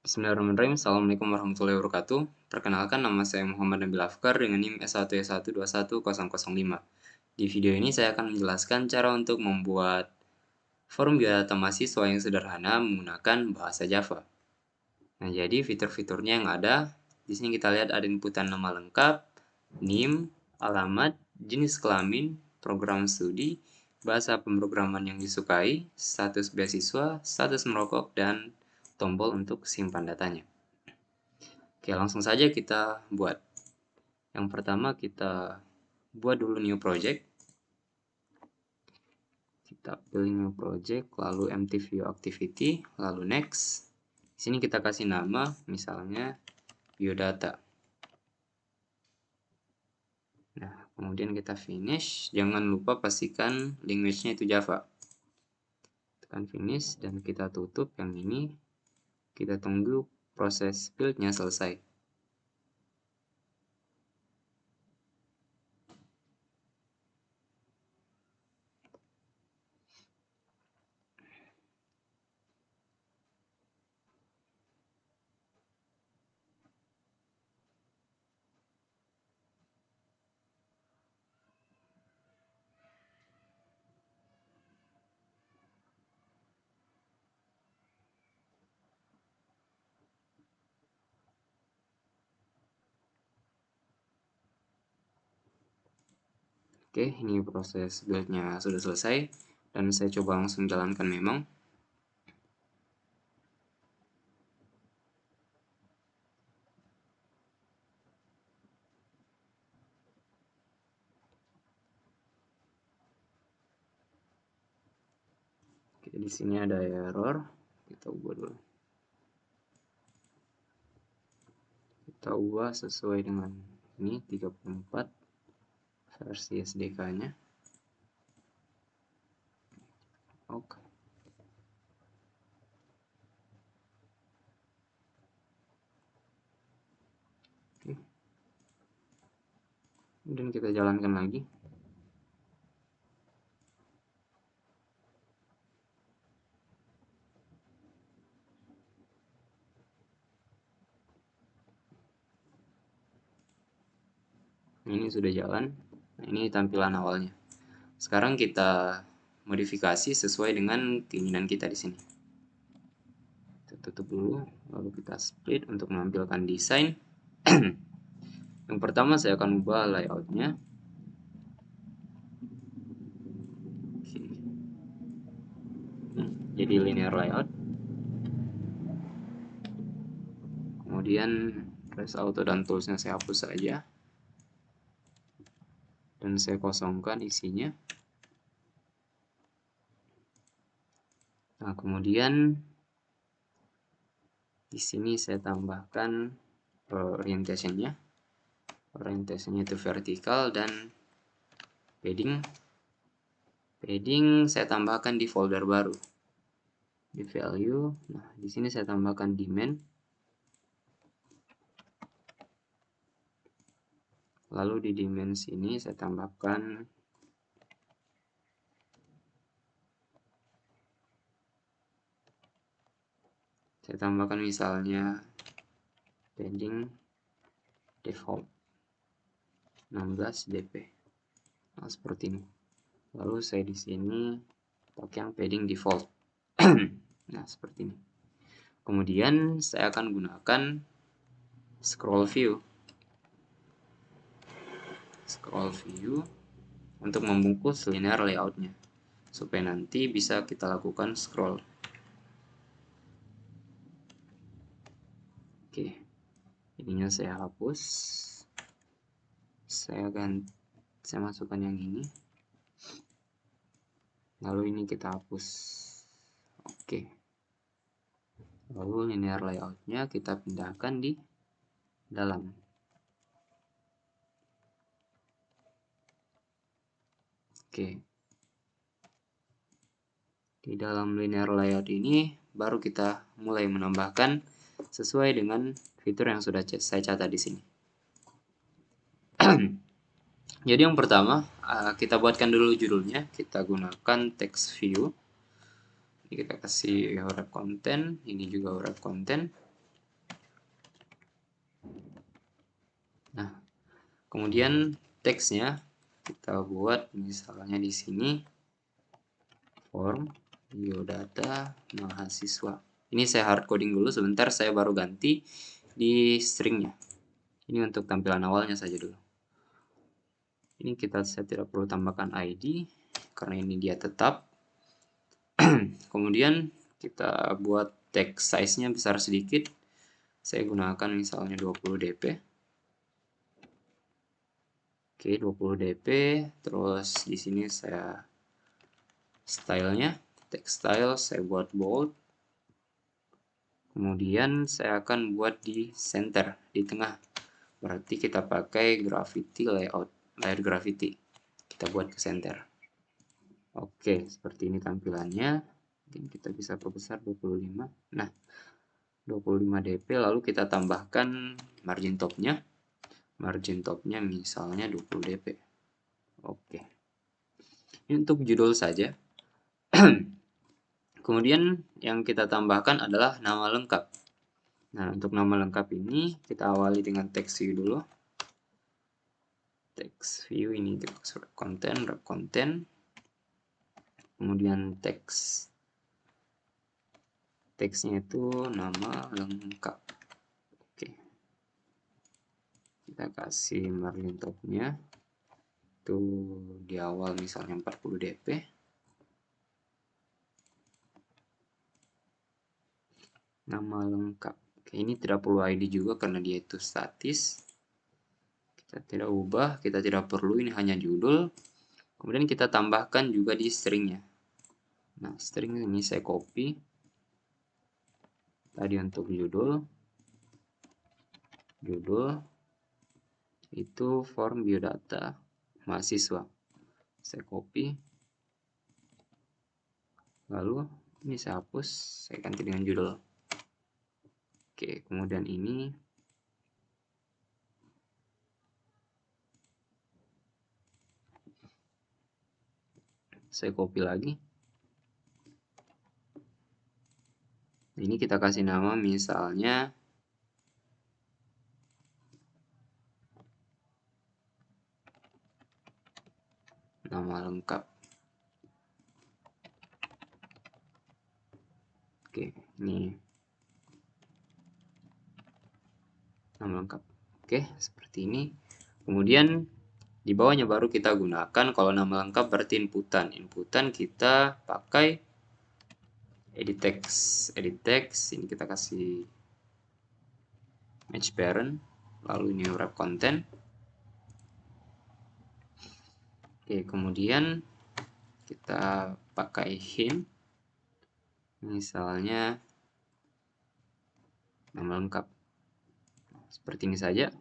Bismillahirrahmanirrahim. Assalamualaikum warahmatullahi wabarakatuh. Perkenalkan, nama saya Muhammad Nabil Afkar dengan NIM S1Y1211005. Di video ini saya akan menjelaskan cara untuk membuat form biodata mahasiswa yang sederhana menggunakan bahasa Java. Nah, jadi fitur-fiturnya yang ada, di sini kita lihat ada inputan nama lengkap, NIM, alamat, jenis kelamin, program studi, bahasa pemrograman yang disukai, status beasiswa, status merokok, dan tombol untuk simpan datanya. Oke, langsung saja kita buat. Yang pertama kita buat dulu new project. Kita pilih new project, lalu empty view activity, lalu next. Di sini kita kasih nama, misalnya biodata. Nah, kemudian kita finish. Jangan lupa pastikan language-nya itu Java. Tekan finish dan kita tutup yang ini. Kita tunggu proses build-nya selesai. Oke, ini proses build-nya sudah selesai dan saya coba langsung jalankan memang. Oke, di sini ada error. Kita ubah dulu. Kita ubah sesuai dengan ini 34 versi SDK-nya. Oke. Oke. Kemudian kita jalankan lagi. Ini sudah jalan. Nah, ini tampilan awalnya. Sekarang kita modifikasi sesuai dengan keinginan kita di sini. Kita tutup dulu, lalu kita split untuk menampilkan desain. Yang pertama saya akan ubah layoutnya. Jadi linear layout. Kemudian Trace Auto dan toolsnya saya hapus saja. Dan saya kosongkan isinya. Nah, kemudian di sini saya tambahkan orientasinya. Orientasinya itu vertikal dan padding. Padding saya tambahkan di folder baru. Di value. Nah, di sini saya tambahkan dimen. Lalu di dimensi ini saya tambahkan misalnya padding default 16 dp. Nah, seperti ini. Lalu saya di sini pakai yang padding default. Nah, seperti ini. Kemudian saya akan gunakan scroll view untuk membungkus linear layoutnya supaya nanti bisa kita lakukan scroll. Oke, ininya saya hapus. Saya masukkan yang ini. Lalu ini kita hapus. Oke. Lalu linear layoutnya kita pindahkan di dalam. Oke. Di dalam linear layout ini baru kita mulai menambahkan sesuai dengan fitur yang sudah saya catat di sini. Jadi yang pertama, kita buatkan dulu judulnya. Kita gunakan text view. Ini kita kasih wrap content, ini juga wrap content. Kemudian teksnya kita buat misalnya di sini form biodata mahasiswa. Ini saya hard coding dulu sebentar, saya baru ganti di stringnya. Ini untuk tampilan awalnya saja dulu. Ini saya tidak perlu tambahkan ID karena ini dia tetap. Kemudian kita buat text size-nya besar sedikit. Saya gunakan misalnya 20 dp. Oke, 20 dp. Terus di sini saya stylenya, text style saya buat bold. Kemudian saya akan buat di center, di tengah. Berarti kita pakai Gravity layout, layer Gravity. Kita buat ke center. Oke, seperti ini tampilannya. Mungkin kita bisa perbesar 25. Nah, 25 dp, lalu kita tambahkan margin topnya. Margin topnya misalnya 20 dp. Oke. Ini untuk judul saja. Kemudian yang kita tambahkan adalah nama lengkap. Nah, untuk nama lengkap ini kita awali dengan text view dulu. Text view ini kita wrap content. Kemudian teksnya itu nama lengkap. Oke. Kita kasih margin topnya itu di awal misalnya 40 dp. Nama lengkap. Oke, ini tidak perlu ID juga karena dia itu statis. Kita tidak ubah, kita tidak perlu, ini hanya judul. Kemudian kita tambahkan juga di stringnya. Nah, string ini saya copy. Tadi untuk judul itu form biodata mahasiswa. Saya copy. Lalu ini saya hapus, saya ganti dengan judul. Oke, kemudian ini saya copy lagi. Ini kita kasih nama misalnya nama lengkap. Oke, ini nama lengkap. Oke, seperti ini. Kemudian di bawahnya baru kita gunakan, kalau nama lengkap berarti inputan. Inputan kita pakai edit text. Ini kita kasih match parent, lalu ini wrap content. Oke, kemudian kita pakai hint, misalnya nama lengkap. Seperti ini saja.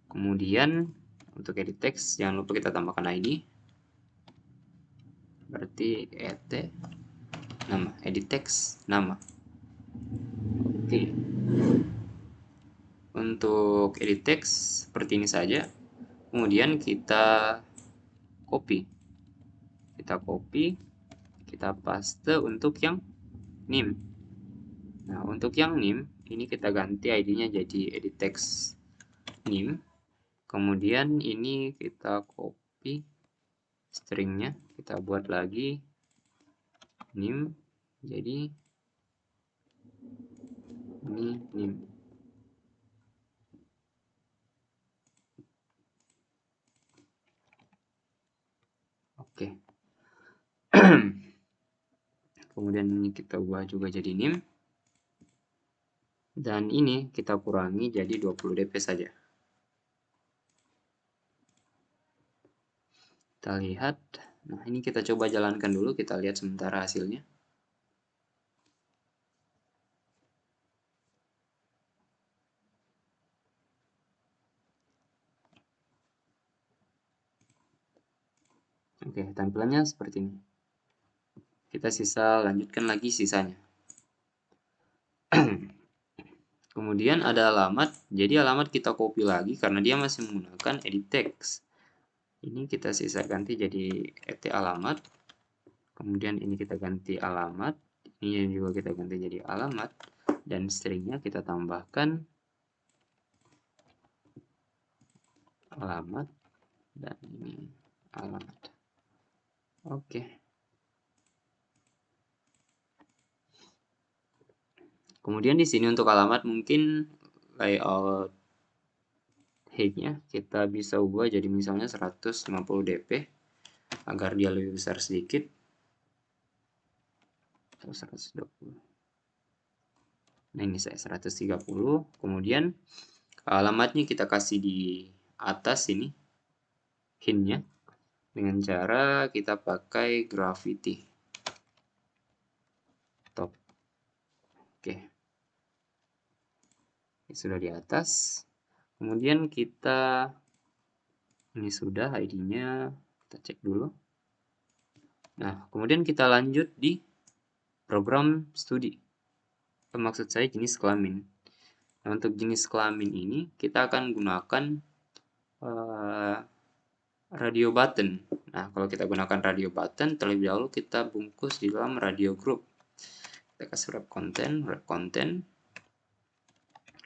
Kemudian untuk edit text jangan lupa kita tambahkan ID. Berarti nama, edit text nama. Oke. Untuk edit text seperti ini saja. Kemudian kita copy. Kita paste untuk yang name. Nah, untuk yang name ini kita ganti ID-nya jadi edit text name. Kemudian ini kita copy stringnya, kita buat lagi name, jadi ini name. Oke. Kemudian ini kita ubah juga jadi name. Dan ini kita kurangi jadi 20 dp saja. Kita lihat. Nah, ini kita coba jalankan dulu, kita lihat sementara hasilnya. Oke, tampilannya seperti ini. Kita lanjutkan lagi sisanya. Kemudian ada alamat, jadi alamat kita copy lagi karena dia masih menggunakan edit text. Ini kita ganti jadi alamat. Kemudian ini kita ganti alamat, ini juga kita ganti jadi alamat, dan stringnya kita tambahkan alamat, dan ini alamat. Oke. Kemudian di sini untuk alamat mungkin layout height-nya kita bisa ubah jadi misalnya 150 dp agar dia lebih besar sedikit, atau 120. Nah, ini saya 130. Kemudian alamatnya kita kasih di atas ini hint-nya dengan cara kita pakai gravity top. Oke. Ini sudah di atas. Kemudian kita ini sudah ID-nya, kita cek dulu. Nah, kemudian kita lanjut di program studi. Maksud saya jenis kelamin. Nah, untuk jenis kelamin ini kita akan gunakan radio button. Nah, kalau kita gunakan radio button, terlebih dahulu kita bungkus di dalam radio group. Kita kasih wrap content.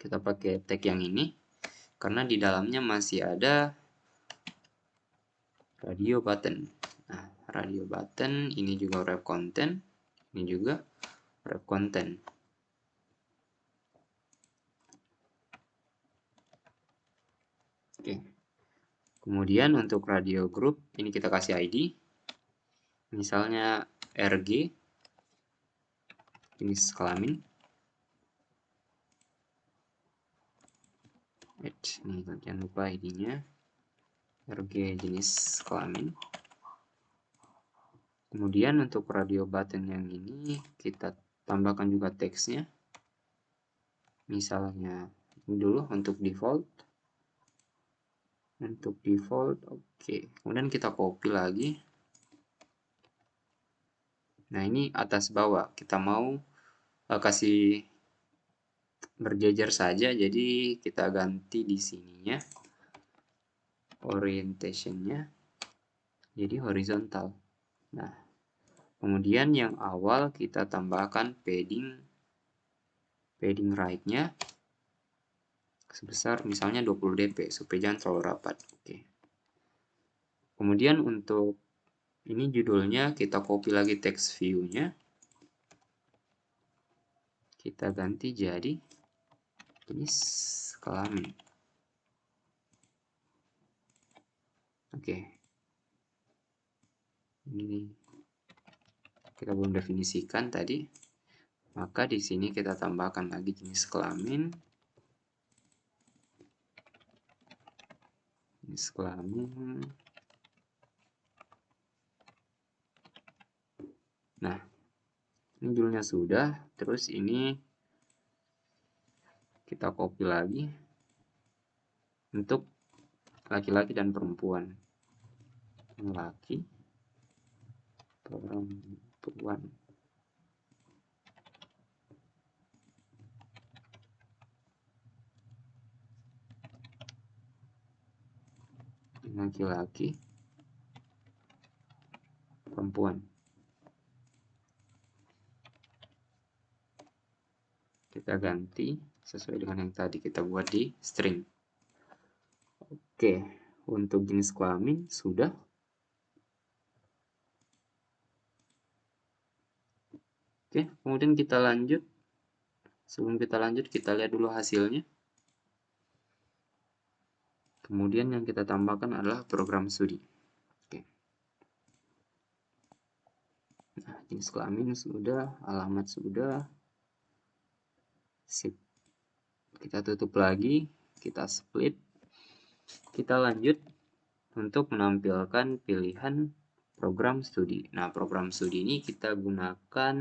Kita pakai tag yang ini, karena di dalamnya masih ada radio button. Nah, radio button ini juga wrap content, ini juga wrap content. Oke. Kemudian untuk radio group ini kita kasih ID. Misalnya RG jenis kelamin. Ini jangan lupa ID-nya. RG jenis kelamin. Kemudian untuk radio button yang ini kita tambahkan juga teksnya. Misalnya ini dulu untuk default. Oke. Kemudian kita copy lagi. Nah, ini atas bawah. Kita mau kasih berjejer saja, jadi kita ganti di sininya. Orientation-nya jadi horizontal. Nah, kemudian yang awal kita tambahkan padding right-nya sebesar misalnya 20 dp supaya jangan terlalu rapat. Oke. Kemudian untuk ini judulnya kita copy lagi text view-nya. Kita ganti jadi jenis kelamin. Oke. Ini kita belum definisikan tadi. Maka di sini kita tambahkan lagi jenis kelamin. Jenis kelamin. Nah, ini judulnya sudah. Terus ini kita copy lagi untuk laki-laki dan perempuan. Laki, perempuan. Laki-laki, perempuan. Kita ganti sesuai dengan yang tadi kita buat di string. Oke, untuk jenis kelamin sudah. Oke, kemudian kita lanjut. Sebelum kita lanjut, kita lihat dulu hasilnya. Kemudian yang kita tambahkan adalah program studi. Oke. Nah, jenis kelamin sudah, alamat sudah. Sip. Kita tutup lagi, kita split. Kita lanjut untuk menampilkan pilihan program studi. Nah, program studi ini kita gunakan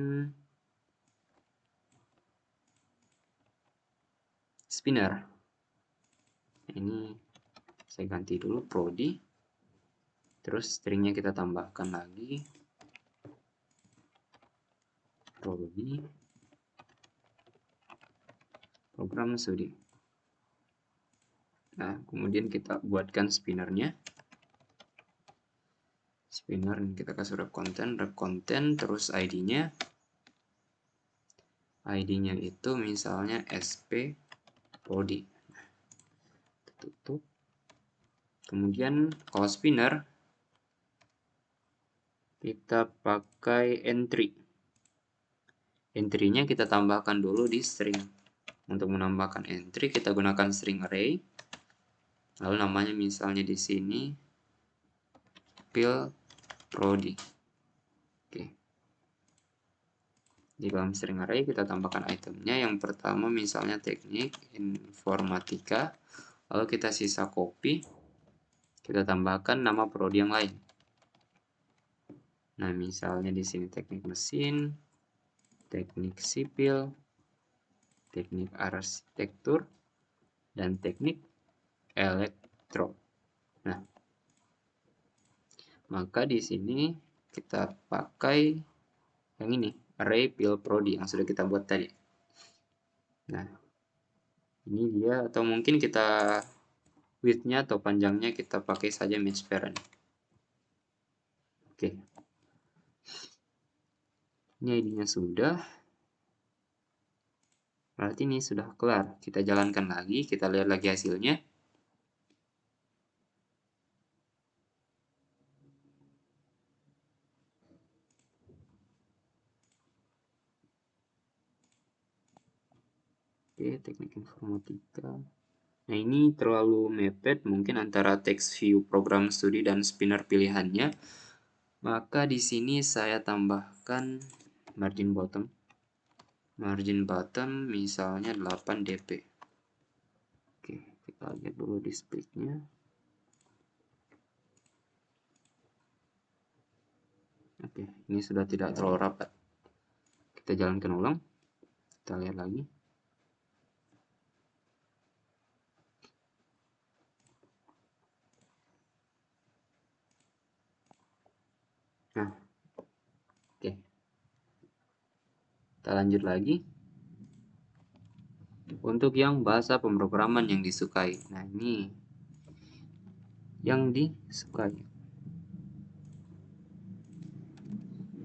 spinner. Ini saya ganti dulu prodi. Terus stringnya kita tambahkan lagi prodi program studi. Nah, kemudian kita buatkan spinnernya. Spinner ini kita kasih wrap content, terus ID-nya. ID-nya itu misalnya SP prodi. Tutup. Kemudian call spinner kita pakai entry. Entry-nya kita tambahkan dulu di string. Untuk menambahkan entry kita gunakan string array. Lalu namanya misalnya di sini fill prodi. Oke. Di dalam string array kita tambahkan itemnya. Yang pertama misalnya teknik informatika. Lalu kita sisa copy. Kita tambahkan nama prodi yang lain. Nah, misalnya di sini teknik mesin, teknik sipil, teknik arsitektur, dan teknik elektro. Nah, maka di sini kita pakai yang ini, array fill prodi yang sudah kita buat tadi. Nah, ini dia, atau mungkin kita width-nya atau panjangnya kita pakai saja match parent. Oke. Ini ID-nya sudah. Berarti ini sudah kelar. Kita jalankan lagi, kita lihat lagi hasilnya. Oke, teknik informatika. Nah, ini terlalu mepet mungkin antara text view program studi dan spinner pilihannya. Maka di sini saya tambahkan margin bottom. Margin bottom misalnya 8 dp. Oke, kita lihat dulu di splitnya. Oke, ini sudah tidak terlalu rapat. Kita jalankan ulang. Kita lihat lagi. Nah, oke. Kita lanjut lagi. Untuk yang bahasa pemrograman yang disukai. Nah, ini yang disukai.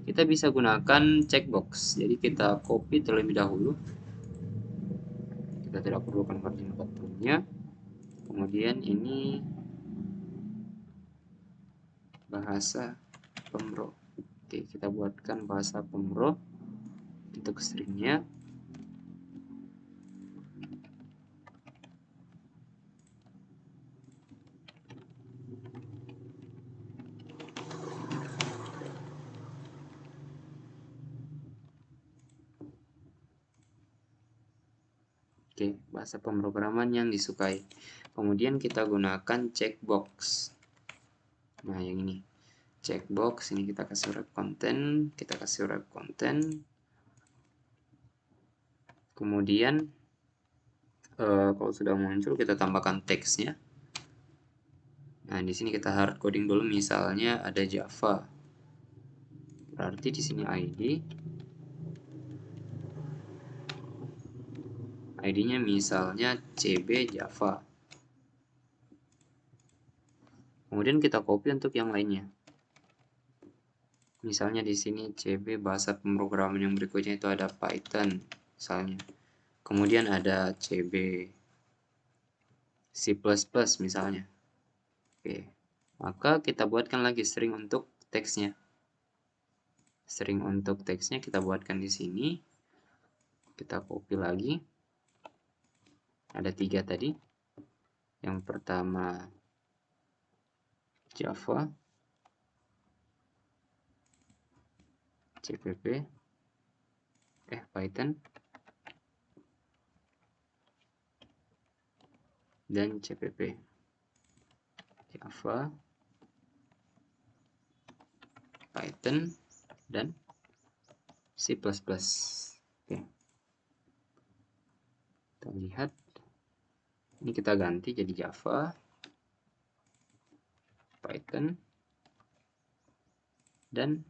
Kita bisa gunakan checkbox. Jadi kita copy terlebih dahulu. Kita tidak perlukan margin bottomnya. Kemudian ini bahasa pemro. Oke, kita buatkan bahasa pemro untuk stringnya. Oke, bahasa pemrograman yang disukai. Kemudian kita gunakan checkbox. Nah, yang ini. Checkbox, ini kita kasih wrap content. Kita kasih wrap content. Kemudian, kalau sudah muncul, kita tambahkan teksnya. Nah, di sini kita hard coding dulu. Misalnya ada Java. Berarti di sini ID-nya misalnya CB Java. Kemudian kita copy untuk yang lainnya. Misalnya di sini CB bahasa pemrograman yang berikutnya itu ada Python misalnya. Kemudian ada CB C++ misalnya. Oke. Maka kita buatkan lagi string untuk teksnya. String untuk teksnya kita buatkan di sini. Kita copy lagi. Ada 3 tadi. Yang pertama Java, CPP, Python, dan CPP. Java, Python, dan C++. Oke. Kita lihat. Ini kita ganti jadi Java, Python, dan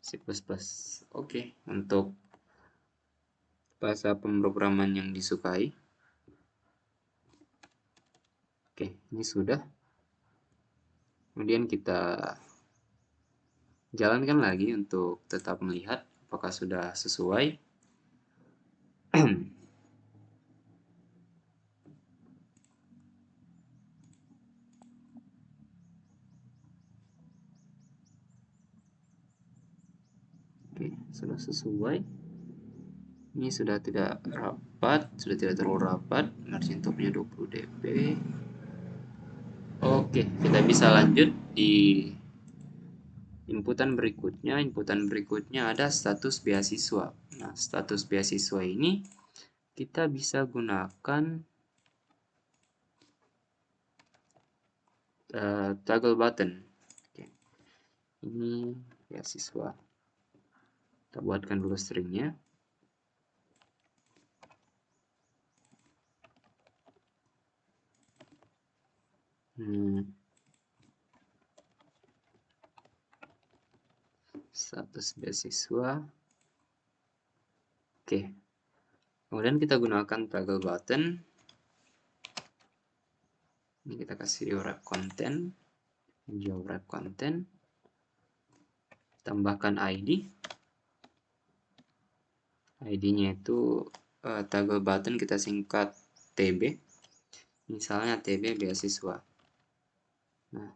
C++. Oke, untuk bahasa pemrograman yang disukai. Oke, ini sudah. Kemudian kita jalankan lagi untuk tetap melihat apakah sudah sesuai. sudah sesuai. Ini sudah tidak rapat, sudah tidak terlalu rapat. Margin topnya 20 dp. Oke, kita bisa lanjut di inputan berikutnya. Inputan berikutnya ada status beasiswa. Nah, status beasiswa ini kita bisa gunakan toggle button. Oke. Ini beasiswa. Kita buatkan dulu stringnya. Status beasiswa. Oke. Kemudian kita gunakan toggle button. Ini kita kasih wrap content. Jauh wrap content. Tambahkan ID. ID-nya itu toggle button kita singkat TB. Misalnya TB beasiswa. Nah,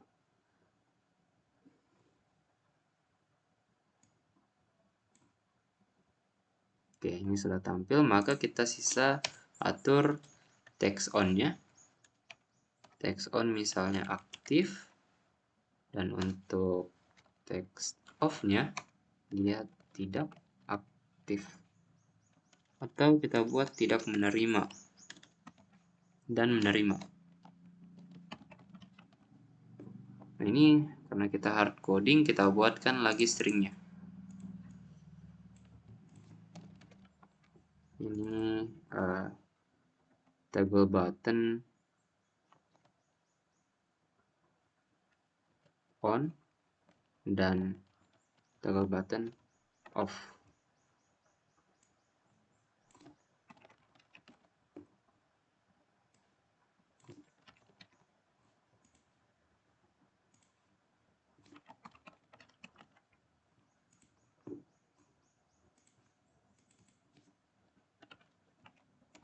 oke, ini sudah tampil, maka kita sisa atur text on-nya. Text on misalnya aktif, dan untuk text off-nya dia tidak aktif. Atau kita buat tidak menerima dan menerima. Nah, ini karena kita hard coding, kita buatkan lagi stringnya. Ini toggle button on dan toggle button off.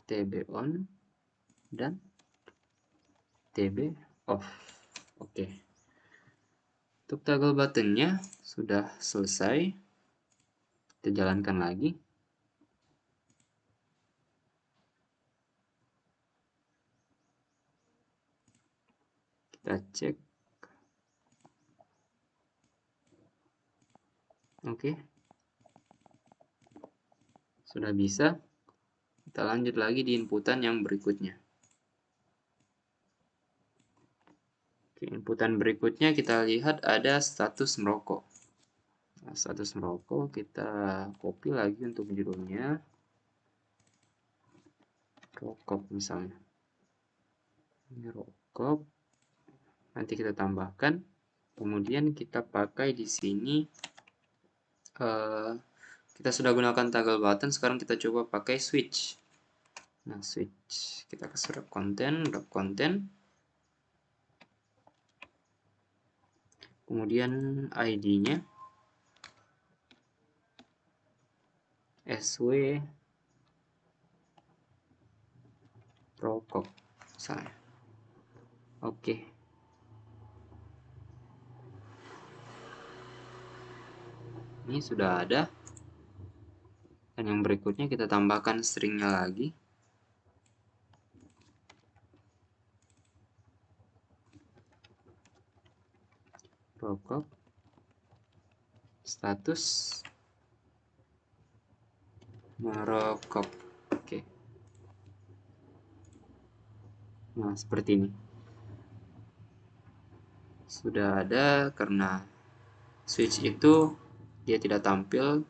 TB on dan TB off. Oke. Untuk toggle buttonnya sudah selesai. Kita jalankan lagi. Kita cek. Oke. Sudah bisa. Kita lanjut lagi di inputan yang berikutnya. Oke, inputan berikutnya kita lihat ada status merokok. Nah, status merokok kita copy lagi untuk judulnya. Rokok misalnya. Ini rokok. Nanti kita tambahkan. Kemudian kita pakai di sini. Kita sudah gunakan toggle button. Sekarang kita coba pakai switch. Nah, switch. Kita kasih wrap content. Kemudian ID-nya SW rokok misalnya. Oke. Ini sudah ada. Dan yang berikutnya kita tambahkan stringnya lagi. Rokok. Status merokok. Oke. Nah, seperti ini. Sudah ada karena switch itu dia tidak tampil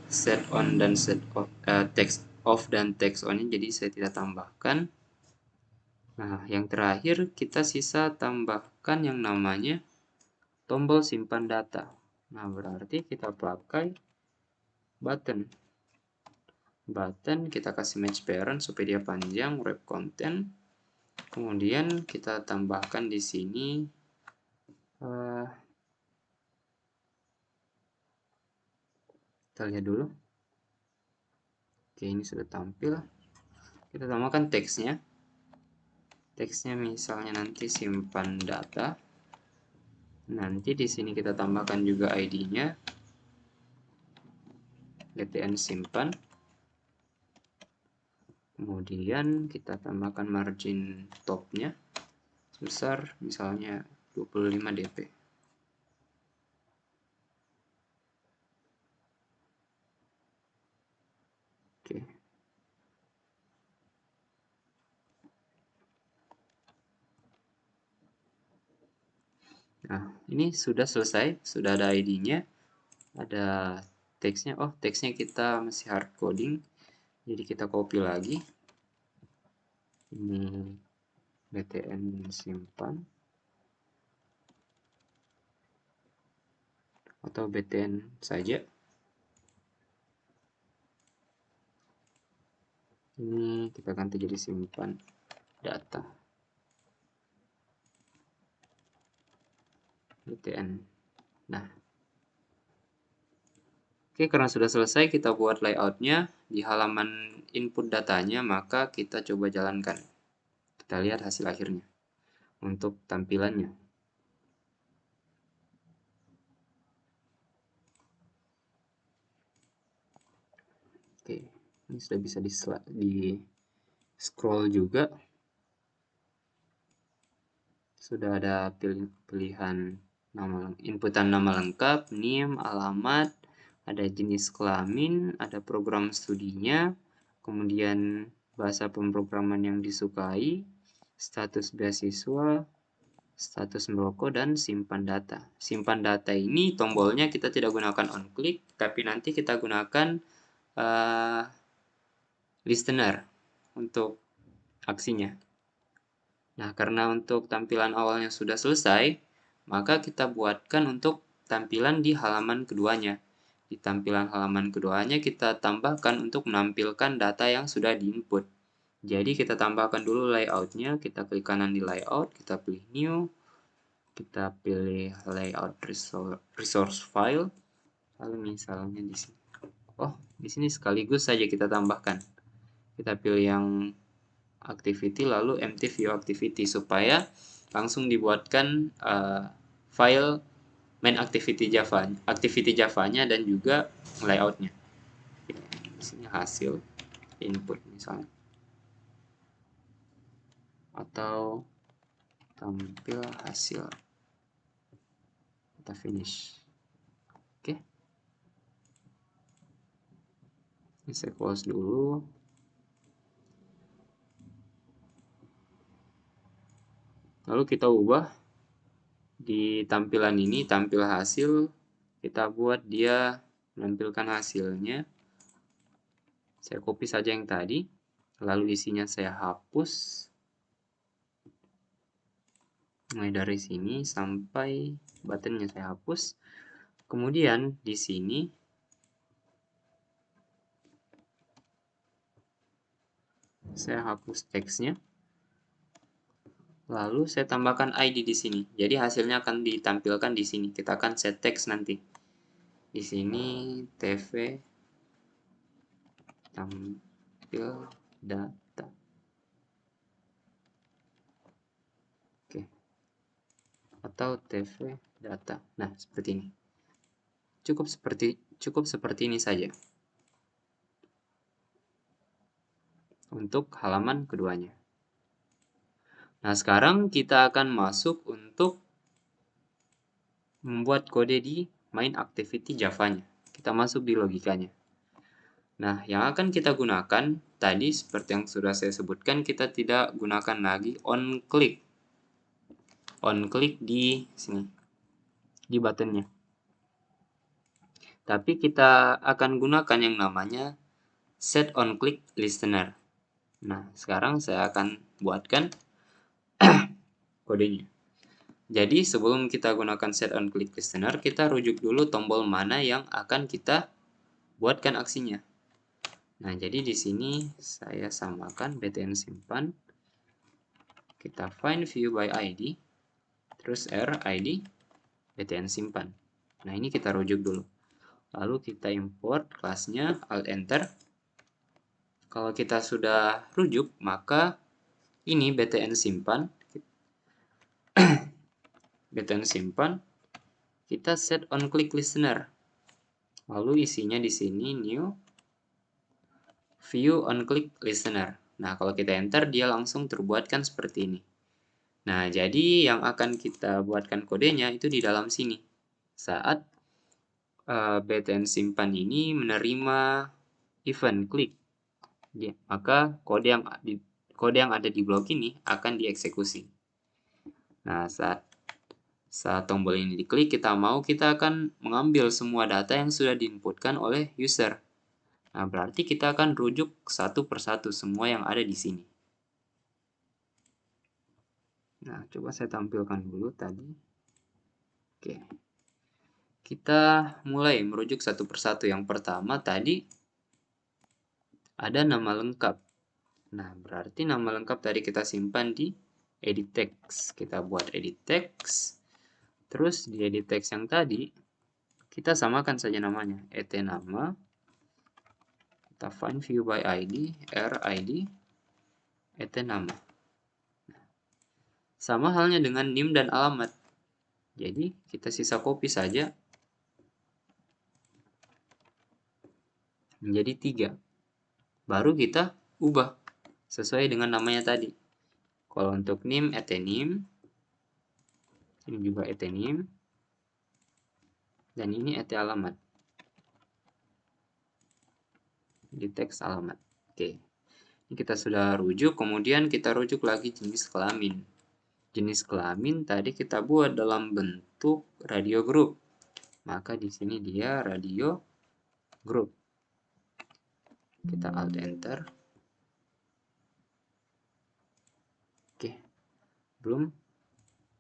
set on dan set off, text off dan text on-nya, jadi saya tidak tambahkan. Nah, yang terakhir kita sisa tambahkan yang namanya tombol simpan data. Nah, berarti kita pakai button. Button kita kasih match parent supaya dia panjang, wrap content. Kemudian kita tambahkan di sini kita lihat dulu. Oke, ini sudah tampil. Kita tambahkan teksnya. Teksnya misalnya nanti simpan data. Nanti di sini kita tambahkan juga ID-nya. btn simpan. Kemudian kita tambahkan margin topnya sebesar misalnya 25 dp. Oke. Nah, ini sudah selesai, sudah ada ID-nya, ada teksnya. Oh, teksnya kita masih hard coding, jadi kita copy lagi. Ini btn simpan atau btn saja. Ini kita ganti jadi simpan data btn. Nah, oke, karena sudah selesai kita buat layoutnya di halaman input datanya, maka kita coba jalankan. Kita lihat hasil akhirnya untuk tampilannya. Oke, ini sudah bisa di scroll juga. Sudah ada pilihan inputan nama lengkap, NIM, alamat, ada jenis kelamin, ada program studinya, kemudian bahasa pemrograman yang disukai, status beasiswa, status merokok, dan simpan data. Simpan data ini tombolnya kita tidak gunakan on click, tapi nanti kita gunakan listener untuk aksinya. Nah, karena untuk tampilan awalnya sudah selesai, maka kita buatkan untuk tampilan di halaman keduanya. Di tampilan halaman keduanya kita tambahkan untuk menampilkan data yang sudah diinput. Jadi kita tambahkan dulu layoutnya, kita klik kanan di layout, kita pilih new, kita pilih layout resource file, lalu misalnya di sini. Oh, di sini sekaligus saja kita tambahkan. Kita pilih yang activity lalu empty view activity supaya langsung dibuatkan file main activity Java-nya dan juga layoutnya. Di sini hasil input misalnya atau tampil hasil. Kita finish. Oke. Ini saya close dulu. Lalu kita ubah di tampilan ini, tampil hasil, kita buat dia menampilkan hasilnya. Saya copy saja yang tadi, lalu isinya saya hapus. Mulai dari sini sampai buttonnya saya hapus. Kemudian di sini saya hapus teksnya. Lalu saya tambahkan ID di sini. Jadi hasilnya akan ditampilkan di sini. Kita akan set text nanti. Di sini TV tampil data. Oke. Atau TV data. Nah, seperti ini. Cukup seperti ini saja. Untuk halaman keduanya. Nah, sekarang kita akan masuk untuk membuat kode di main activity Java-nya. Kita masuk di logikanya. Nah, yang akan kita gunakan, tadi seperti yang sudah saya sebutkan, kita tidak gunakan lagi on click. On click di sini, di buttonnya. Tapi kita akan gunakan yang namanya set on click listener. Nah, sekarang saya akan buatkan kodenya. Jadi sebelum kita gunakan set on click listener, kita rujuk dulu tombol mana yang akan kita buatkan aksinya. Nah, jadi di sini saya samakan btn simpan. Kita find view by ID, terus ID, btn simpan. Nah, ini kita rujuk dulu. Lalu kita import kelasnya, alt enter. Kalau kita sudah rujuk, maka ini btn simpan. btn simpan, kita set on click listener. Lalu isinya di sini new view on click listener. Nah, kalau kita enter, dia langsung terbuatkan seperti ini. Nah, jadi yang akan kita buatkan kodenya itu di dalam sini. Saat btn simpan ini menerima event klik, maka kode yang ada di blok ini akan dieksekusi. Nah, saat tombol ini diklik, kita akan mengambil semua data yang sudah diinputkan oleh user. Nah, berarti kita akan rujuk satu persatu semua yang ada di sini. Nah, coba saya tampilkan dulu tadi. Oke. Kita mulai merujuk satu persatu. Yang pertama tadi ada nama lengkap. Nah, berarti nama lengkap tadi kita simpan di edit text. Kita buat edit text. Terus di edit text yang tadi, kita samakan saja namanya. nama, kita find view by ID, rid, nama. Sama halnya dengan NIM dan alamat. Jadi, kita sisa copy saja menjadi 3. Baru kita ubah sesuai dengan namanya tadi. Kalau untuk NIM, @nim, ini juga @nim, dan ini @alamat. Di teks alamat. Oke. Ini kita sudah rujuk, kemudian kita rujuk lagi jenis kelamin. Jenis kelamin tadi kita buat dalam bentuk radio group. Maka di sini dia radio group. Kita alt enter. Oke. Belum.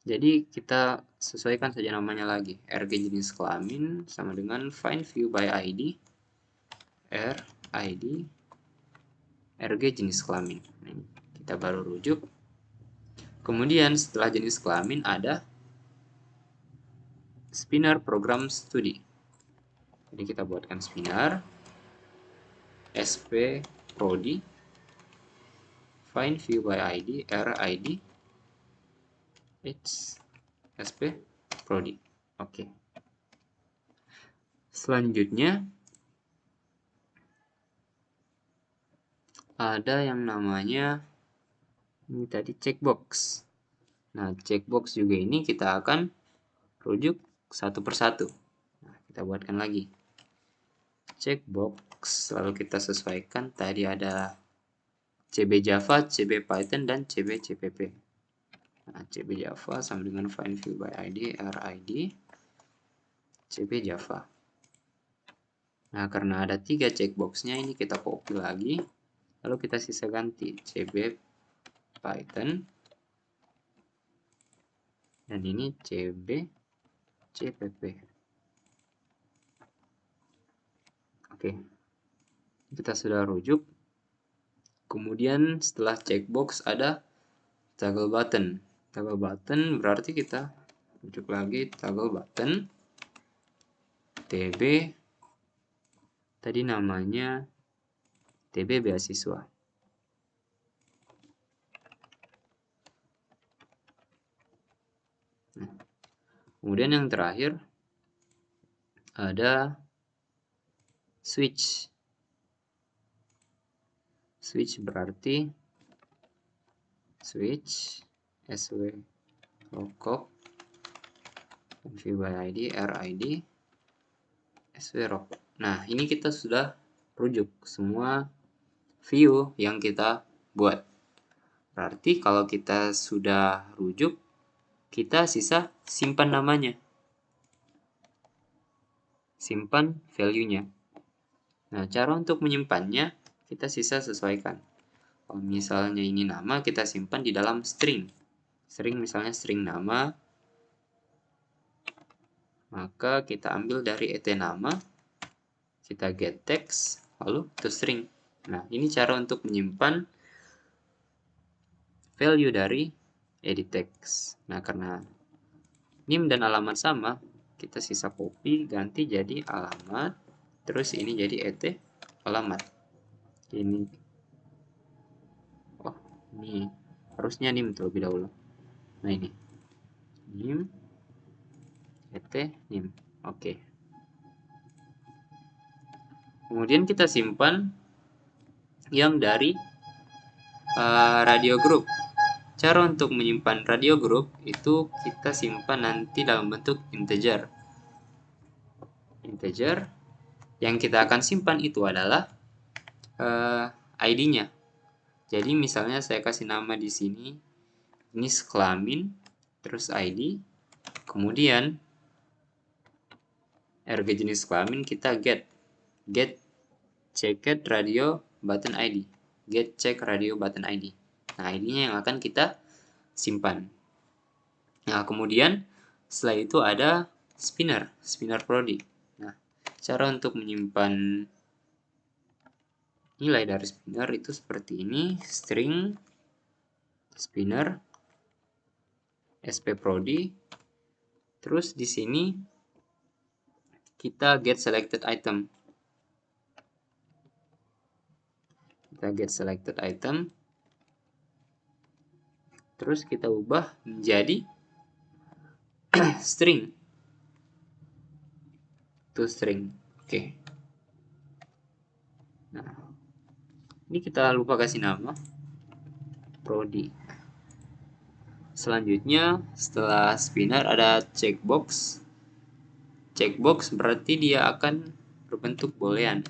Jadi kita sesuaikan saja namanya lagi. RG jenis kelamin sama dengan find view by ID, rid, RG jenis kelamin. Nah, kita baru rujuk. Kemudian setelah jenis kelamin ada spinner program studi. Jadi kita buatkan spinner sp prodi find view by ID, rid, sp prodi. Oke. Selanjutnya ada yang namanya ini tadi checkbox. Nah, checkbox juga ini kita akan rujuk satu persatu. Nah, kita buatkan lagi checkbox, lalu kita sesuaikan. Tadi ada CB Java, CB Python, dan CB CPP. Nah, CB Java sama dengan find view by ID, rid, CB Java. Nah, karena ada 3 checkboxnya, ini kita copy lagi. Lalu kita sisa ganti CB Python. Dan ini CB CPP. Oke. Kita sudah rujuk. Kemudian setelah checkbox ada toggle button. Toggle button berarti kita rujuk lagi toggle button. TB tadi namanya TB beasiswa. Nah, kemudian yang terakhir ada switch. Switch berarti switch sw lockup view by ID, rid, sw lockup. Nah, ini kita sudah rujuk semua view yang kita buat. Berarti kalau kita sudah rujuk, kita sisa simpan namanya. Simpan value-nya. Nah, cara untuk menyimpannya, kita sisa sesuaikan. Kalau misalnya ini nama, kita simpan di dalam string. String misalnya string nama, maka kita ambil dari nama, kita get text, lalu to string. Nah, ini cara untuk menyimpan value dari edit text. Nah, karena NIM dan alamat sama, kita sisa copy, ganti jadi alamat, terus ini jadi alamat. Ini, oh, ini harusnya NIM terlebih dahulu. Nah, ini NIM, NIM, oke. Kemudian kita simpan yang dari radio group. Cara untuk menyimpan radio group itu kita simpan nanti dalam bentuk integer. Integer yang kita akan simpan itu adalah ID-nya. Jadi misalnya saya kasih nama di sini jenis kelamin, terus ID, kemudian RG jenis kelamin kita get checked radio button ID, get check radio button ID. Nah, ID-nya yang akan kita simpan. Nah, kemudian setelah itu ada spinner prodi. Nah, cara untuk menyimpan nilai dari spinner itu seperti ini, string spinner sp prodi. Terus di sini kita get selected item. Kita get selected item. Terus kita ubah menjadi string. To string. Oke. Nah, ini kita lupa kasih nama. Prodi. Selanjutnya, setelah spinner ada checkbox. Checkbox berarti dia akan berbentuk boolean.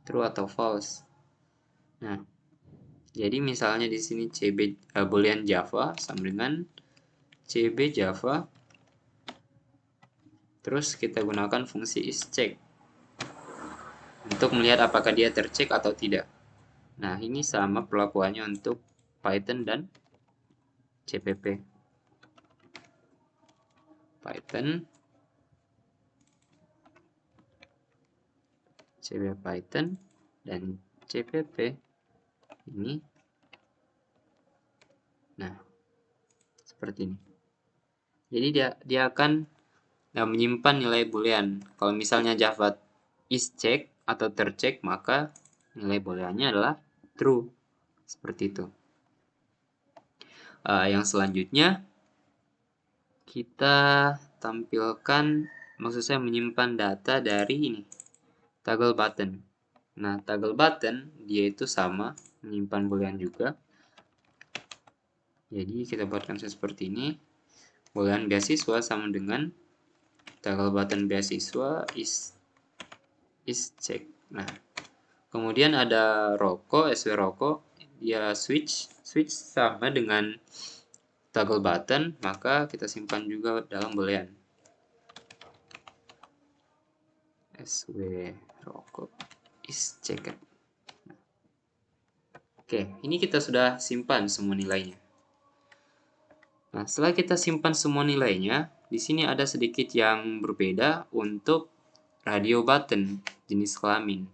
True atau false. Nah, jadi misalnya di sini boolean Java sama dengan CB Java. Terus kita gunakan fungsi isCheck untuk melihat apakah dia tercek atau tidak. Nah, ini sama perlakuannya untuk Python dan CPP. Python, CP Python, dan CPP ini. Nah, seperti ini. Jadi dia akan menyimpan nilai boolean. Kalau misalnya Java isCheck atau tercek, maka nilai booleannya adalah true. Seperti itu. Yang selanjutnya kita tampilkan, maksud saya menyimpan data dari ini, toggle button. Nah, toggle button dia itu sama, menyimpan boolean juga. Jadi kita buatkan seperti ini. Boolean beasiswa sama dengan toggle button beasiswa is check. Nah, kemudian ada roko, sw roko, dia switch sama dengan toggle button, maka kita simpan juga dalam boolean. Sw roko is checked. Oke, ini kita sudah simpan semua nilainya. Nah, setelah kita simpan semua nilainya, di sini ada sedikit yang berbeda untuk radio button jenis kelamin.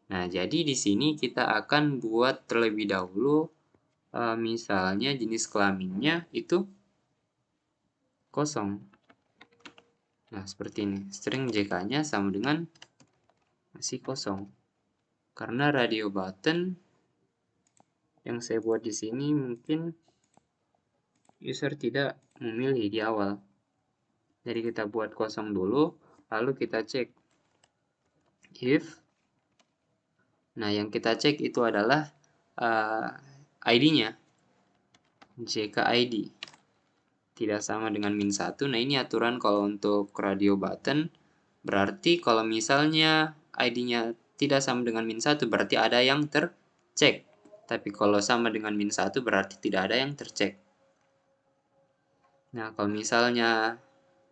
Nah, jadi di sini kita akan buat terlebih dahulu misalnya jenis kelaminnya itu kosong. Nah, seperti ini. String JK-nya sama dengan masih kosong. Karena radio button yang saya buat di sini mungkin user tidak memilih di awal. Jadi kita buat kosong dulu, lalu kita cek if. Nah, yang kita cek itu adalah ID-nya, JKID. Tidak sama dengan -1. Nah, ini aturan kalau untuk radio button. Berarti kalau misalnya ID-nya tidak sama dengan -1, berarti ada yang tercek. Tapi kalau sama dengan -1, berarti tidak ada yang tercek. Nah, kalau misalnya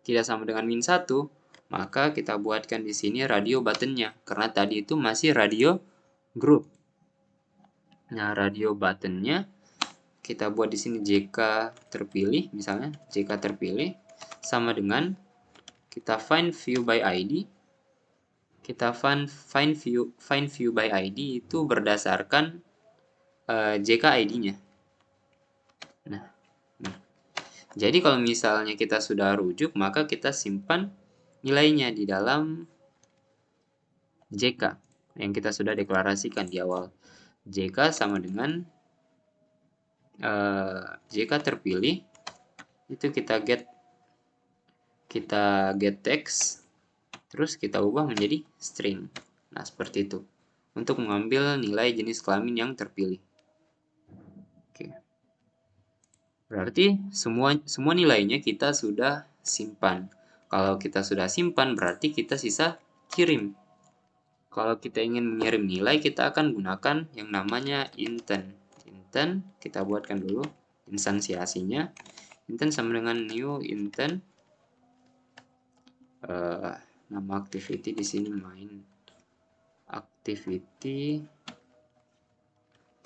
tidak sama dengan -1, maka kita buatkan di sini radio buttonnya. Karena tadi itu masih radio group. Nah, radio buttonnya kita buat di sini JK terpilih, misalnya JK terpilih sama dengan kita find view by ID. Kita find view by ID itu berdasarkan JK ID-nya. Nah, jadi kalau misalnya kita sudah rujuk, maka kita simpan nilainya di dalam JK yang kita sudah deklarasikan di awal. JK sama dengan JK terpilih, itu kita get text, terus kita ubah menjadi string. Nah, seperti itu. Untuk mengambil nilai jenis kelamin yang terpilih. Oke. Berarti semua nilainya kita sudah simpan. Kalau kita sudah simpan, berarti kita sisa kirim. Kalau kita ingin mengirim nilai, kita akan gunakan yang namanya intent. Intent, kita buatkan dulu instansiasinya. Intent sama dengan new intent. Nama activity di sini main activity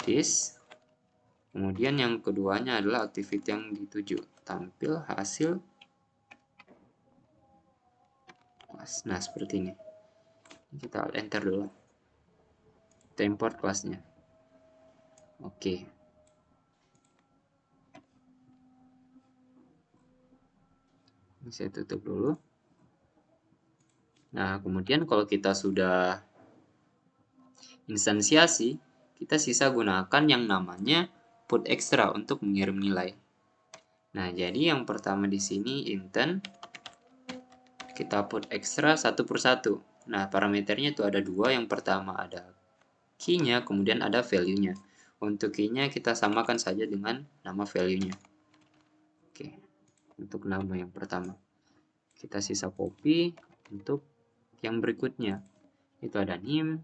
this. Kemudian yang keduanya adalah activity yang dituju. Tampil hasil. Nah, seperti ini. Kita enter dulu. Kita import kelasnya. Oke. Ini saya tutup dulu. Nah, kemudian kalau kita sudah instansiasi, kita sisa gunakan yang namanya put extra untuk mengirim nilai. Nah, jadi yang pertama di sini intent, kita put extra satu per satu. Nah, parameternya itu ada dua. Yang pertama ada key-nya, kemudian ada value-nya. Untuk key-nya kita samakan saja dengan nama value-nya. Oke, untuk nama yang pertama. Kita sisa copy untuk yang berikutnya. Itu ada NIM,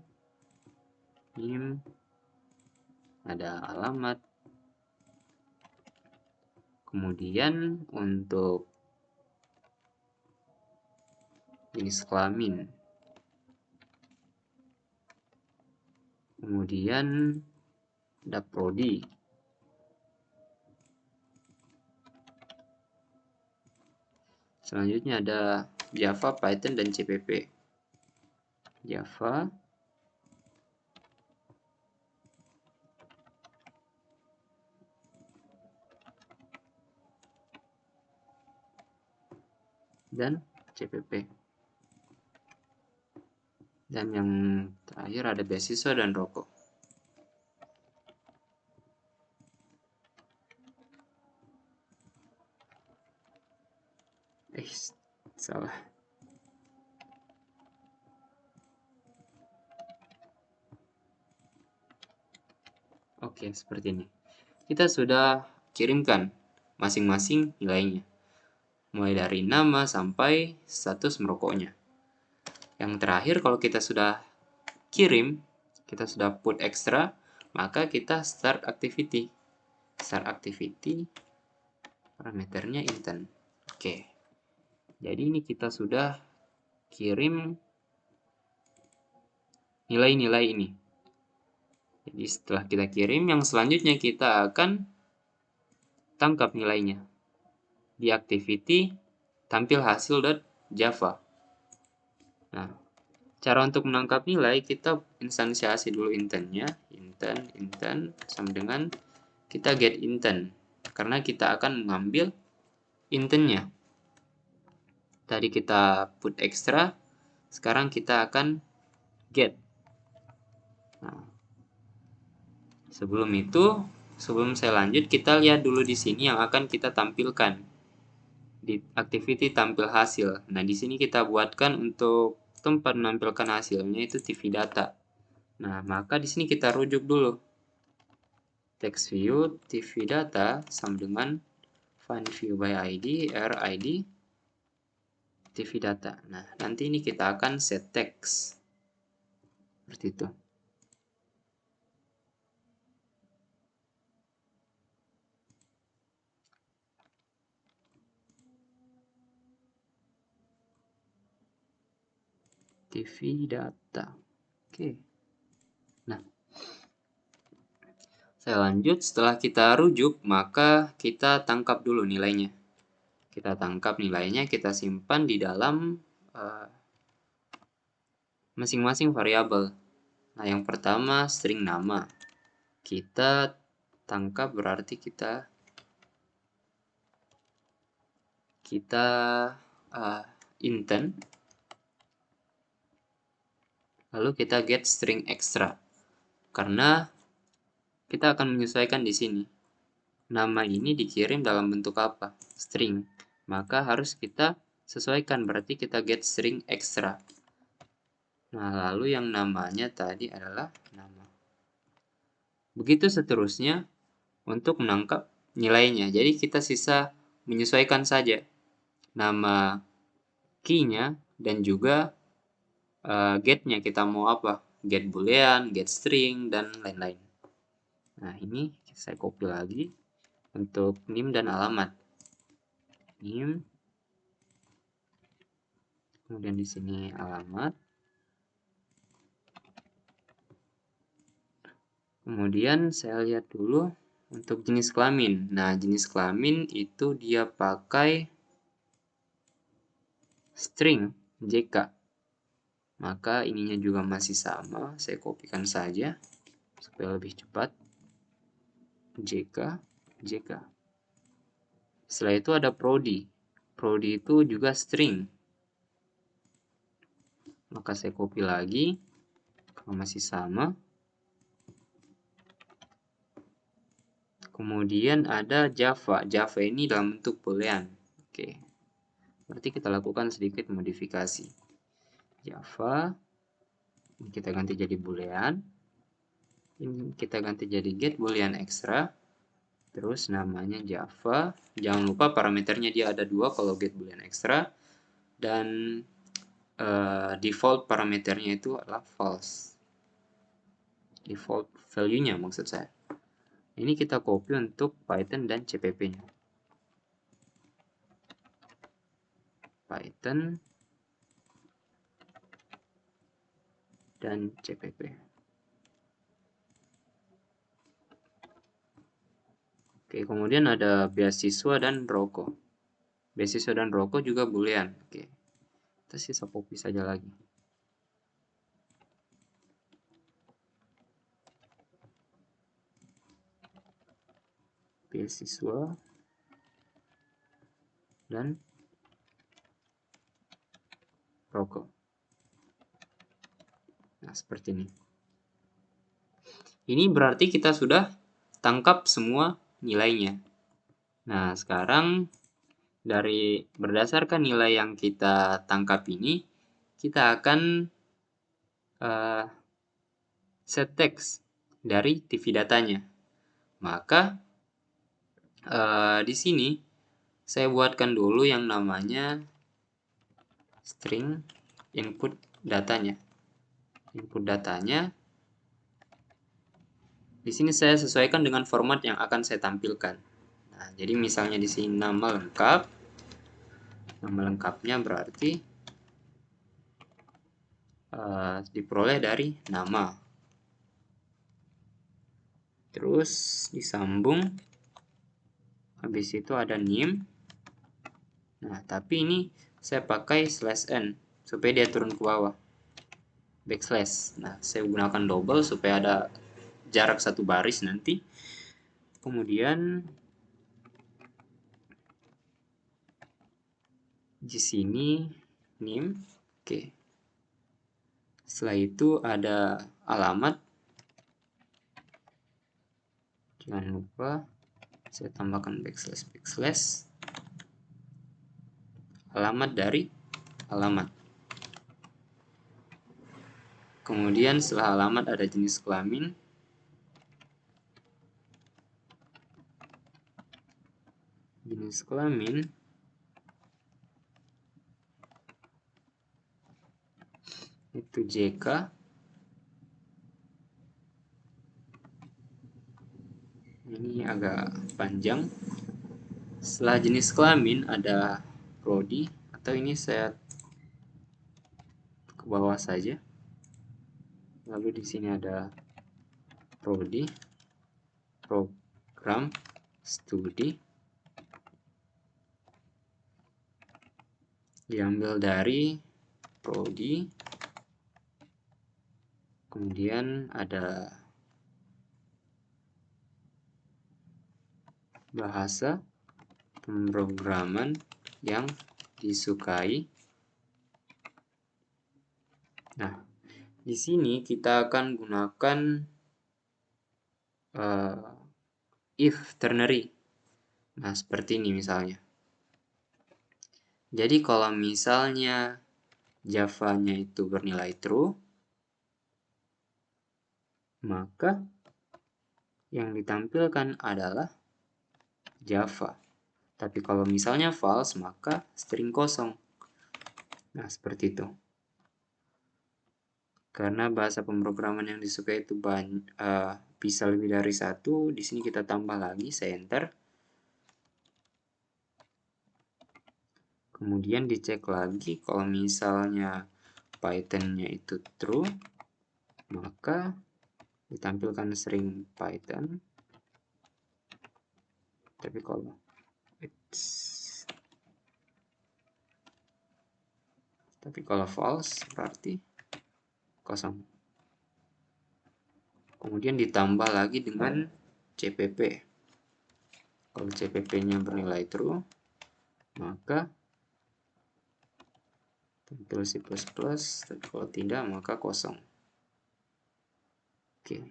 ada alamat. Kemudian untuk jenis kelamin. Kemudian ada prodi. Selanjutnya ada Java, Python, dan CPP. Java, dan CPP. Dan yang terakhir ada beasiswa dan rokok. Salah. Oke, seperti ini. Kita sudah kirimkan masing-masing nilainya. Mulai dari nama sampai status merokoknya. Yang terakhir, kalau kita sudah kirim, kita sudah put extra, maka kita start activity. Start activity, parameternya intent. Oke. Jadi ini kita sudah kirim nilai-nilai ini. Jadi setelah kita kirim, yang selanjutnya kita akan tangkap nilainya. Di activity, tampil hasil.java. Nah, cara untuk menangkap nilai, kita instansiasi dulu intentnya. Intent, sama dengan kita get intent. Karena kita akan mengambil intentnya. Tadi kita put extra, sekarang kita akan get. Nah, sebelum saya lanjut, kita lihat dulu di sini yang akan kita tampilkan. Di activity tampil hasil. Nah, di sini kita buatkan untuk tempat menampilkan hasilnya itu TV data. Nah, maka di sini kita rujuk dulu. Text view TV data sama dengan find view by ID, RID, TV data. Nah, nanti ini kita akan set text. Seperti itu. TV data. Oke. Nah, saya lanjut. Setelah kita rujuk, maka kita tangkap dulu nilainya. Kita tangkap nilainya, kita simpan di dalam masing-masing variabel. Nah, yang pertama string nama. Kita tangkap berarti kita intent. Lalu kita get string extra. Karena kita akan menyesuaikan di sini. Nama ini dikirim dalam bentuk apa? String. Maka harus kita sesuaikan, berarti kita get string extra. Nah, lalu yang namanya tadi adalah nama. Begitu seterusnya untuk menangkap nilainya. Jadi kita sisa menyesuaikan saja nama key-nya dan juga get-nya. Kita mau apa? Get boolean, get string, dan lain-lain. Nah, ini saya copy lagi untuk NIM dan alamat. NIM, kemudian di sini alamat. Kemudian saya lihat dulu untuk jenis kelamin. Nah, jenis kelamin itu dia pakai string JK. Maka ininya juga masih sama, saya kopikan saja supaya lebih cepat. JK, JK. Setelah itu ada prodi. Prodi itu juga string. Maka saya copy lagi, kalau masih sama. Kemudian ada Java. Java ini dalam bentuk boolean. Oke. Berarti kita lakukan sedikit modifikasi. Java, ini kita ganti jadi boolean. Ini kita ganti jadi get boolean extra. Terus namanya Java. Jangan lupa parameternya dia ada 2 kalau get boolean extra. Dan default parameternya itu adalah false. Default value-nya maksud saya. Ini kita copy untuk Python dan CPP-nya. Python dan CPP. Oke, kemudian ada beasiswa dan rokok. Beasiswa dan rokok juga boolean. Oke. Kita sisa copy saja lagi. Beasiswa dan rokok. Nah, seperti ini. Ini berarti kita sudah tangkap semua nilainya. Nah, sekarang dari berdasarkan nilai yang kita tangkap ini, kita akan set text dari TV datanya. Maka di sini saya buatkan dulu yang namanya string input datanya. Input datanya di sini saya sesuaikan dengan format yang akan saya tampilkan. Nah, jadi misalnya di sini nama lengkap. Nama lengkapnya berarti diperoleh dari nama. Terus disambung. Habis itu ada NIM. Nah, tapi ini saya pakai /n supaya dia turun ke bawah. Backslash. Nah, saya gunakan double supaya ada jarak satu baris nanti. Kemudian di sini NIM. Oke. Setelah itu ada alamat. Jangan lupa saya tambahkan backslash. Alamat dari alamat. Kemudian setelah alamat ada jenis kelamin. Jenis kelamin itu JK. Ini agak panjang. Setelah jenis kelamin ada prodi, atau ini saya ke bawah saja. Lalu di sini ada prodi, program studi, diambil dari prodi. Kemudian ada bahasa pemrograman yang disukai. Nah, di sini kita akan gunakan if ternary. Nah, seperti ini misalnya. Jadi kalau misalnya Java-nya itu bernilai true, maka yang ditampilkan adalah Java. Tapi kalau misalnya false, maka string kosong. Nah, seperti itu. Karena bahasa pemrograman yang disukai itu bisa lebih dari satu, di sini kita tambah lagi, saya enter. Kemudian dicek lagi, kalau misalnya Python-nya itu true, maka ditampilkan string Python. Tapi kalau false berarti kosong. Kemudian ditambah lagi dengan CPP. Kalau CPP-nya bernilai true, maka tampil C++, tapi kalau tidak maka kosong. Oke,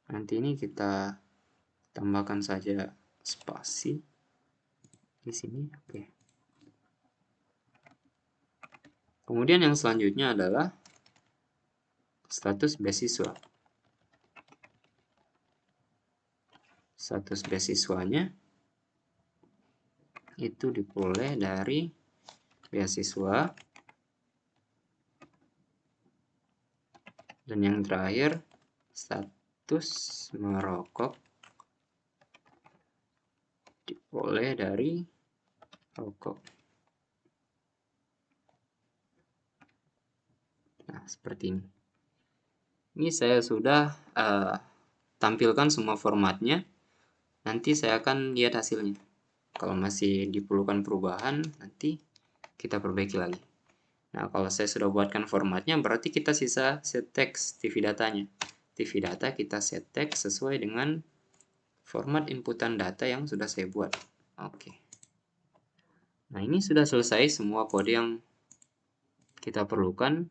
nanti ini kita tambahkan saja spasi di sini. Oke. Kemudian yang selanjutnya adalah status beasiswa. Status beasiswanya itu diperoleh dari beasiswa. Dan yang terakhir, status merokok diperoleh dari rokok. Nah, seperti ini. Ini saya sudah tampilkan semua formatnya. Nanti saya akan lihat hasilnya. Kalau masih diperlukan perubahan, nanti kita perbaiki lagi. Nah, kalau saya sudah buatkan formatnya, berarti kita sisa set text TV datanya. TV data kita set text sesuai dengan format inputan data yang sudah saya buat. Oke. Nah, ini sudah selesai semua kode yang kita perlukan.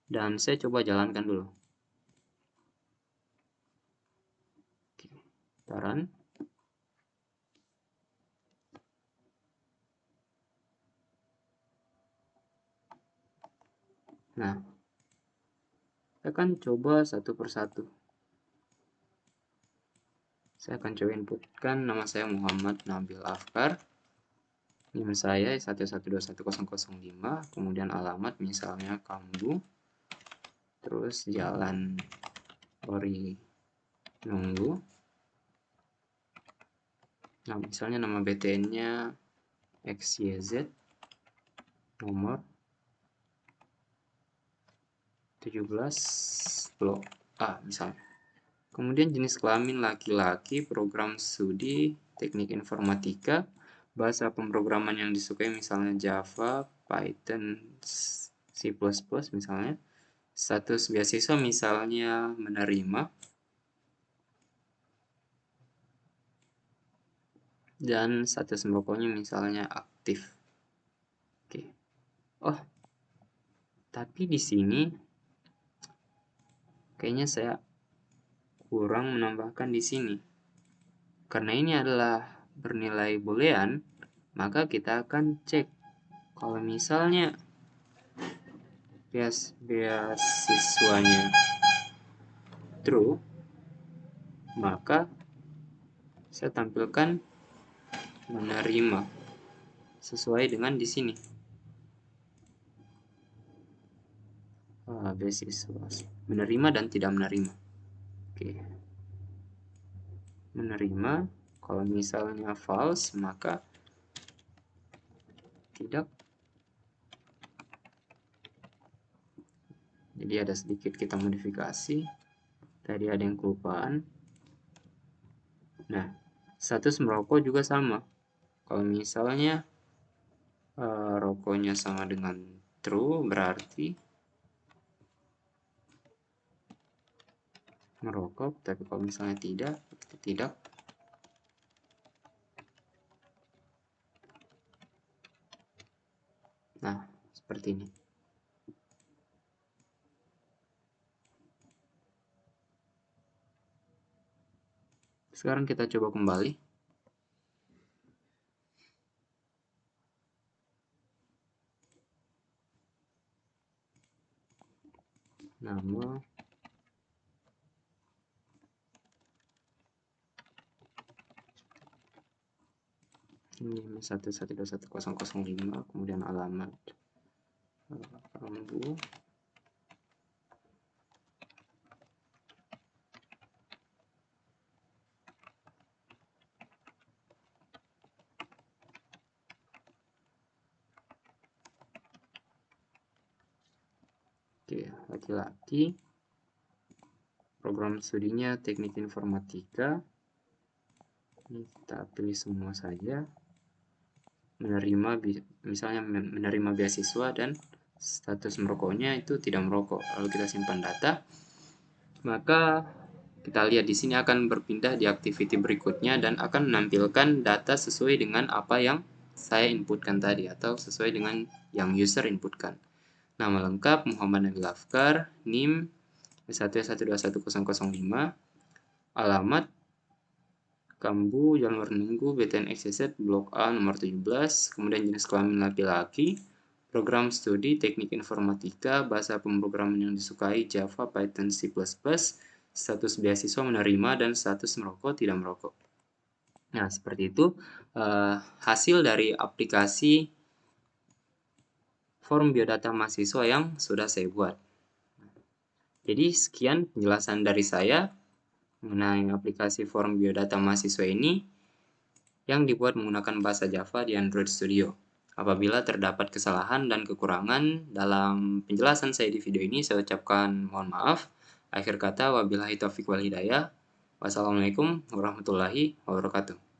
Dan saya coba jalankan dulu. Oke, kita run. Nah, saya akan coba satu persatu. Saya akan coba inputkan nama saya Muhammad Nabil Afkar. NIM saya 1121005, kemudian alamat misalnya Kambu. Terus jalan Ori Nunggu. Nah, misalnya nama BTN-nya XYZ, nomor 17 blok A misalnya. Kemudian jenis kelamin laki-laki, program studi, teknik informatika, bahasa pemrograman yang disukai misalnya Java, Python, C++ misalnya. Status beasiswa misalnya menerima. Dan status merokoknya misalnya aktif. Oke. Oh, tapi di sini kayaknya saya kurang menambahkan di sini. Karena ini adalah bernilai boolean, maka kita akan cek kalau misalnya beasiswanya true, maka saya tampilkan menerima sesuai dengan di sini. Beasiswa menerima dan tidak menerima. Oke. Menerima, kalau misalnya false maka tidak. Jadi ada sedikit kita modifikasi. Tadi ada yang kelupaan. Nah, status merokok juga sama. Kalau misalnya rokoknya sama dengan true, berarti merokok. Tapi kalau misalnya tidak. Nah, seperti ini. Sekarang kita coba kembali. nama, ini 1121005, kemudian alamat Rambu, oke, laki-laki, program studinya teknik informatika, ini kita pilih semua saja, misalnya menerima beasiswa dan status merokoknya itu tidak merokok. Lalu kita simpan data, maka kita lihat di sini akan berpindah di activity berikutnya dan akan menampilkan data sesuai dengan apa yang saya inputkan tadi atau sesuai dengan yang user inputkan. Nama lengkap Muhammad Nabil Afkar, NIM 1121005, alamat Kambu, Jalan Warnunggu, BTN XYZ, Blok A nomor 17, kemudian jenis kelamin laki-laki, program studi teknik informatika, bahasa pemrograman yang disukai Java, Python, C++, status beasiswa menerima, dan status merokok tidak merokok. Nah, seperti itu hasil dari aplikasi form biodata mahasiswa yang sudah saya buat. Jadi sekian penjelasan dari saya mengenai aplikasi form biodata mahasiswa ini yang dibuat menggunakan bahasa Java di Android Studio. Apabila terdapat kesalahan dan kekurangan dalam penjelasan saya di video ini, saya ucapkan mohon maaf. Akhir kata, wabillahi taufiq wal hidayah. Wassalamualaikum warahmatullahi wabarakatuh.